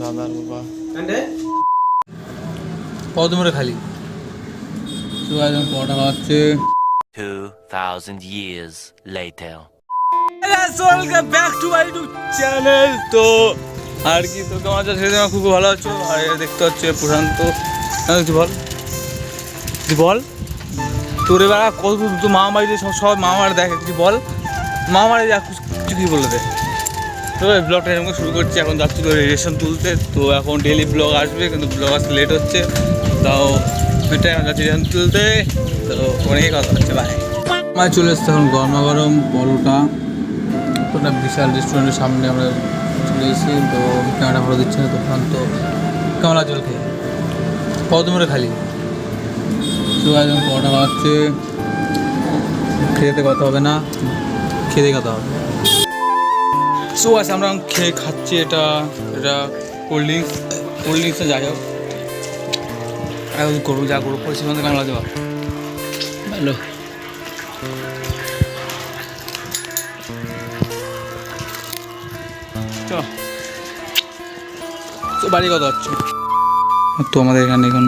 দাদার বাবা কদমরে খালি পড়া হচ্ছে 2000 years later. Welcome back to my YouTube channel. তো আর কি তো কেমন আছো? সেদিন খুব ভালো আছো। আর দেখতে হচ্ছে প্রশান্ত। কিছু বল, কিছু বল। তোর এবার কত তো মামা বাড়িতে সব মামা বাড়ি দেখে, কিছু বল। মামা বাড়ি যা কিছু কি বলে দে। তো এই ব্লগটা এরকম শুরু করছি। এখন যাচ্ছি তো রেডিয়েশন তুলতে। তো এখন ডেলি ব্লগ আসবে, কিন্তু ব্লগ আসতে লেট হচ্ছে। তাও ওইটাই এখন যাচ্ছি রেডিয়েশন তুলতে। তো অনেকই কথা হচ্ছে ভাই। আমার চলে এসছে এখন গরমা গরম পরোটা। ওটা বিশাল রেস্টুরেন্টের সামনে আমরা চলে এসেছি। তো ক্যামেরা ভালো দিচ্ছে না তখন। তো কেমন জল খেয়ে কদমরে খালি একদম পরোটা খাওয়াচ্ছে। খেতে কথা হবে না, খেতে কথা হবে। সো আছে আমরা খেয়ে খাচ্ছি। এটা কোল্ড ড্রিঙ্কসে যাই হোক করবো যা করবো পরিস্থিতি কেমন লাগছে ভালো। তো বাড়ি কত হচ্ছে। তো আমাদের এখানে এখন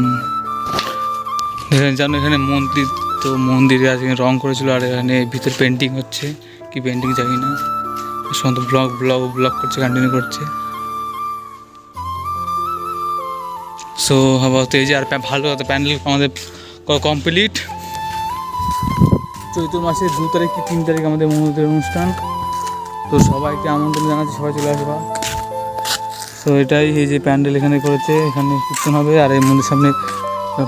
জানো এখানে মন্দির, তো মন্দিরে আজকে রং করেছিল। আর এখানে ভিতর পেন্টিং হচ্ছে, কি পেন্টিং জানি না। শুধু ব্লগ করছে, কন্টিনিউ করছে। সো আপাতত এই যে আর ভালো কথা প্যান্ডেল আমাদের কমপ্লিট। চৈত্র মাসের 2 তারিখ কি 3 তারিখ আমাদের মন্দিরের অনুষ্ঠান। তো সবাইকে আমন্ত্রণ জানাচ্ছি, সবাই চলে আসবা। তো এটাই এই যে প্যান্ডেল এখানে করেছে, এখানে কীর্তন হবে। আর এই মন্দির সামনে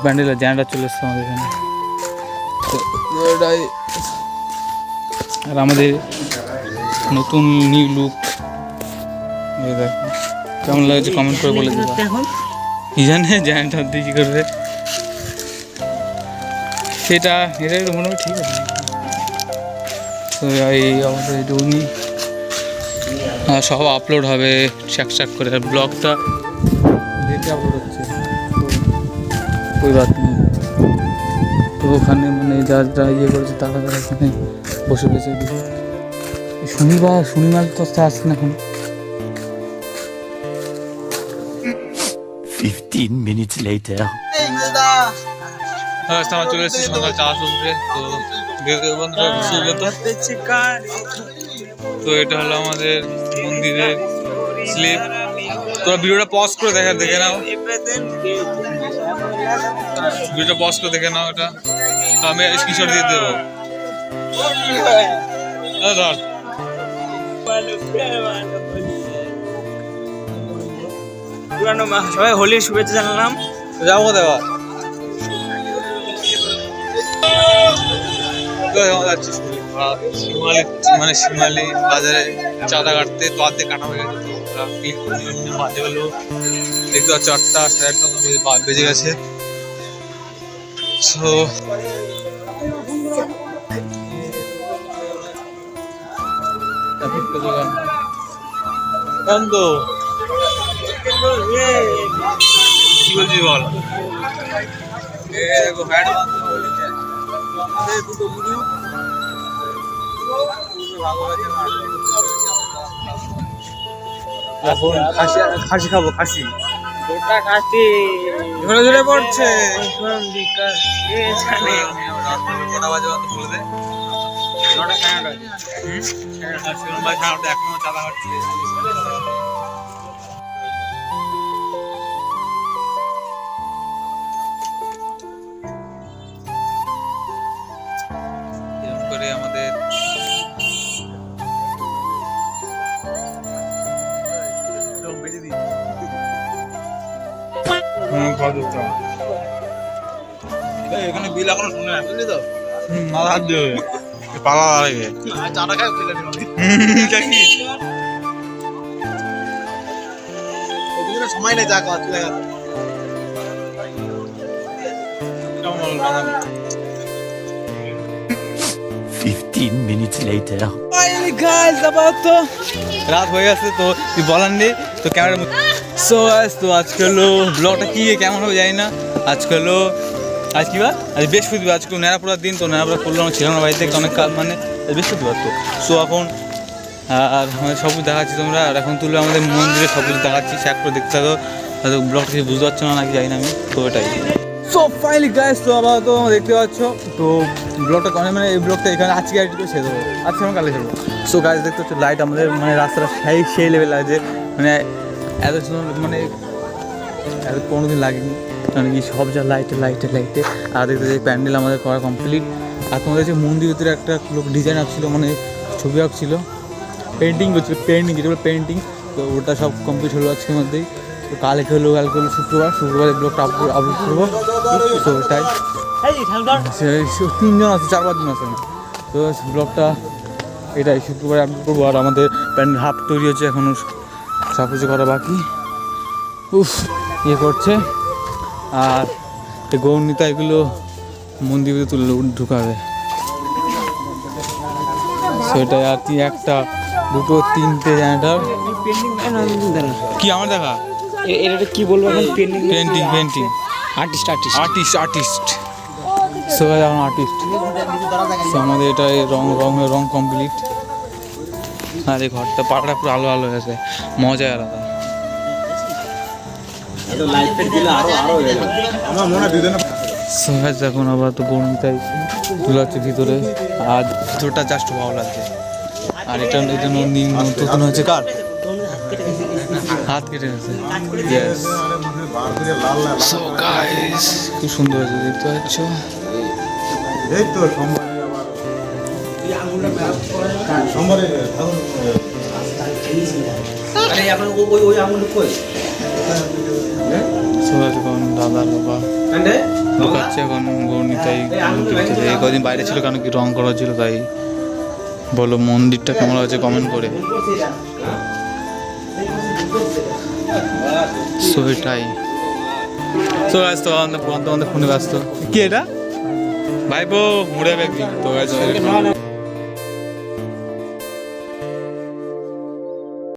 প্যান্ডেলের জেনারেটর চলে এসছে আমাদের এখানে। তো এটাই আর আমাদের নতুন নিউ লুক। দেখো কেমন লাগছে কমেন্ট করে বলে দেবে। কি জানে জেনারেটর দিয়ে কী করবে সেটা, এটাই মনে হয় ঠিক আছে। তো এই আমাদের এইটুকুনি সব আপলোড হবে চাক করে। আর ব্লগটা লেটে আপলোড হচ্ছে, ওই বাদ নেই। তো ওখানে মানে যারা ইয়ে করেছে তারা ওখানে বসে বসে শনিবার তো আসছে না এখন। 15 minutes later. আমার চলে এসেছি সন্ধ্যা চা চলবে। তো এটা হলো আমাদের মন্দিরের স্লিপ। তোরা ভিডিওটা পজ করে দেখে নাও, ভিডিওটা পজ করে দেখে নাও। এটা তো আমি স্ক্রিনশট দিয়ে দেবো। ধর সবাই হোলির শুভেচ্ছা জানালাম। যাবো দেওয়া যাচ্ছি মানে শিমালি বাজারে চাঁদা কাটতে। তো আর্ধেক কাটা হয়ে গেছে। তো ক্লিক করে বাজে গেলো দেখতে পাচ্ছি 8টা 8:30 বেজে গেছে। সো তো কি বলছি বল। খাসি খাবো, খাসি ধরে ধরে পড়ছে। কটা বাজে বলে দে। 9টা 9:30 এখনো চাঁদা কাটছে। করে আমাদের এখানে বিল এখনো শুনে না, বুঝলি তো। মাথা হাত দেবে পালা লাগে চাটা খাই সময় নেই যা কাজ চলে গেছে। 15 minutes later. রাত হয়ে গেছে তো বলার নেই। তো ক্যামেরা তো আজকে হলো ব্লগটা কি কেমন হবে জানি না। আজকে হলো আজ কি বার, আজ বৃহস্পতিবার। আজকে নেড়াপোড়ার দিন। তো নেড়াপোড়া করলো ছিল না বাড়িতে অনেক কাজ, মানে বৃহস্পতিবার। তো সো এখন আর আমাদের সব কিছু দেখাচ্ছি তোমরা, আর এখন তুলে আমাদের মন্দিরে সব কিছু দেখাচ্ছি, চেক করে দেখতে থাকো। হয়তো ব্লগটা কিছু বুঝতে পারছো না নাকি জানি না আমি, তো এটাই। সো ফাইনালি গাইস, তো আবার তো দেখতে পাচ্ছ, তো ব্লগটা মানে এই ব্লগটা এখানে আজকে এডিট করে ছেড়ে দেবো, আজকে আমি কালে ছেড়ে দেবো। সো গাইস দেখতে পাচ্ছ লাইট আমাদের মানে রাস্তাটা সেই লেভেল লাগছে, মানে এত সুন্দর, মানে এত কোনো দিন লাগেনি, মানে কি সব যা লাইটে আর দেখতে যে প্যান্ডেল আমাদের করা কমপ্লিট। আর তোমাদের যে মন্দির ভিতরে একটা লোক ডিজাইন আঁকছিল, মানে ছবি আঁকছিল, পেন্টিং করছিল, পেন্টিং, তো ওটা সব কমপ্লিট হলো আজকের মধ্যেই। তো কালকে হলো শুক্রবার ব্লগটা আপলোড করবো। তো তাই 3 জন আছে, 4-5 জন আছে না, তো ব্লগটা এটাই শুক্রবারে আপলোড করবো। আর আমাদের প্যান্ডেল হাফ তৈরি হচ্ছে, এখনও সব কিছু করা বাকি, করছে। আর এই গৌরনীতা এগুলো মন্দির ভিতরে তুলে ঢুকাবে, সেটাই। আর 1টা 2টো 3টে জেনারেটর কি আমার দেখা, এটা কি বলবো এখন? পেন্টিং আর্টিস্ট সবাই এখন আর্টিস্ট। তো আমাদের এটা রং কমপ্লিট। আর এই ঘরটা পাড়াটা পুরো আলো হয়ে গেছে, মজাই আলাদা। এখন আবার তো গণিতাই তুলে হচ্ছে ভিতরে, আর ভিতরটা জাস্ট ভালো লাগছে। আর এটা এই জন্য নতুন হচ্ছে, কার হাত কেটে গেছে। সো গাইস খুব সুন্দর হয়েছে, দেখতে পাচ্ছ। এখন দাদা বাবা ঢুকাচ্ছে, এখন গৌরনীতাই কদিন বাইরে ছিল, কারণ কি রং করা ছিল, তাই বলো মন্দিরটা কেমন হয়েছে কমেন্ট করে। সো এটাই। তো গাছ তো আমাদের ফোনে ব্যস্ত, কি এটা ভাইপো মুড়ে ব্যাগ তো